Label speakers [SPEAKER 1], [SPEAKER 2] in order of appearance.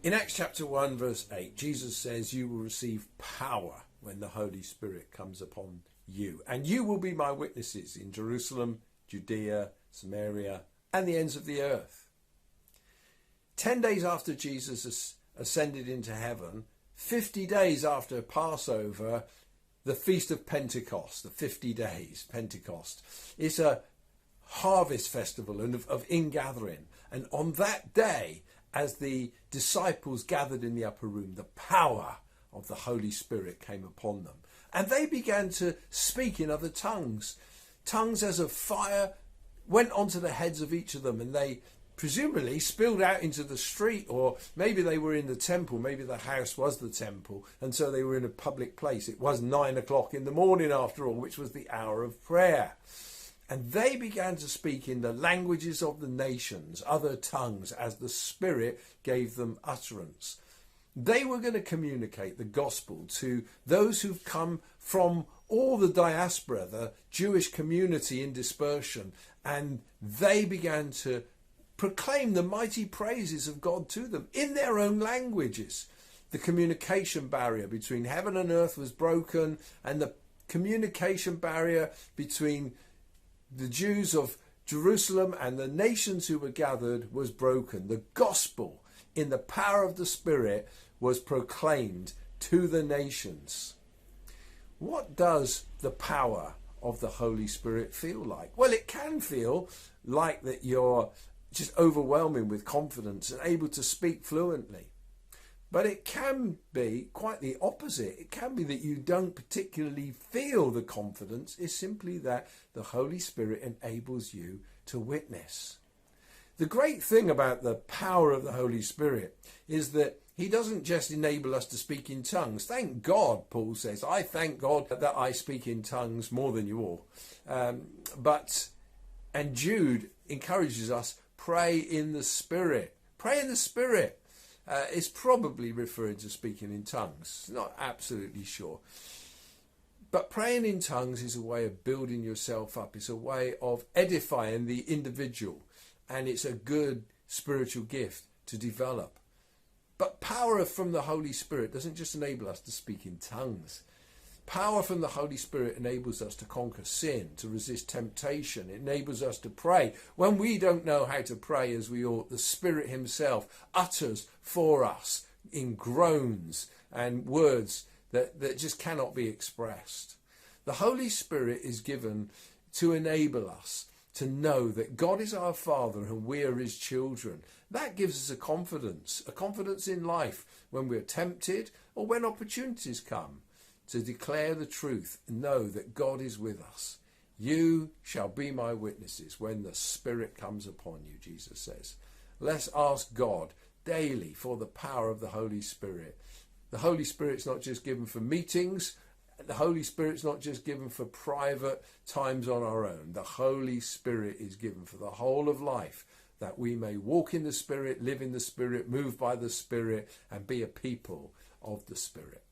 [SPEAKER 1] In Acts chapter 1 verse 8, Jesus says, you will receive power when the Holy Spirit comes upon you. And you will be my witnesses in Jerusalem, Judea, Samaria, and the ends of the earth. 10 days after Jesus ascended into heaven, 50 days after Passover, the Feast of Pentecost, the 50 days, Pentecost, is a harvest festival and of ingathering. And on that day, as the disciples gathered in the upper room, the power of the Holy Spirit came upon them. And they began to speak in other tongues. Tongues as of fire went onto the heads of each of them, and they presumably spilled out into the street, or maybe they were in the temple, maybe the house was the temple, and so they were in a public place. It was 9 o'clock in the morning after all, which was the hour of prayer. And they began to speak in the languages of the nations, other tongues, as the Spirit gave them utterance. They were going to communicate the gospel to those who've come from all the diaspora, the Jewish community in dispersion, and they began to proclaim the mighty praises of God to them in their own languages. The communication barrier between heaven and earth was broken, and the communication barrier between the Jews of Jerusalem and the nations who were gathered was broken. The gospel in the power of the Spirit was proclaimed to the nations. What does the power of the Holy Spirit feel like? Well, it can feel like that you're just overwhelming with confidence and able to speak fluently. But it can be quite the opposite. It can be that you don't particularly feel the confidence. It's simply that the Holy Spirit enables you to witness. The great thing about the power of the Holy Spirit is that he doesn't just enable us to speak in tongues. Thank God, Paul says. I thank God that I speak in tongues more than you all. And Jude encourages us, pray in the Spirit. Pray in the Spirit. It's probably referring to speaking in tongues. Not absolutely sure. But praying in tongues is a way of building yourself up. It's a way of edifying the individual. And it's a good spiritual gift to develop. But power from the Holy Spirit doesn't just enable us to speak in tongues. Power from the Holy Spirit enables us to conquer sin, to resist temptation. It enables us to pray. When we don't know how to pray as we ought, the Spirit himself utters for us in groans and words that just cannot be expressed. The Holy Spirit is given to enable us to know that God is our Father and we are his children. That gives us a confidence in life when we're tempted or when opportunities come, to declare the truth and know that God is with us. You shall be my witnesses when the Spirit comes upon you, Jesus says. Let's ask God daily for the power of the Holy Spirit. The Holy Spirit's not just given for meetings. The Holy Spirit's not just given for private times on our own. The Holy Spirit is given for the whole of life, that we may walk in the Spirit, live in the Spirit, move by the Spirit, and be a people of the Spirit.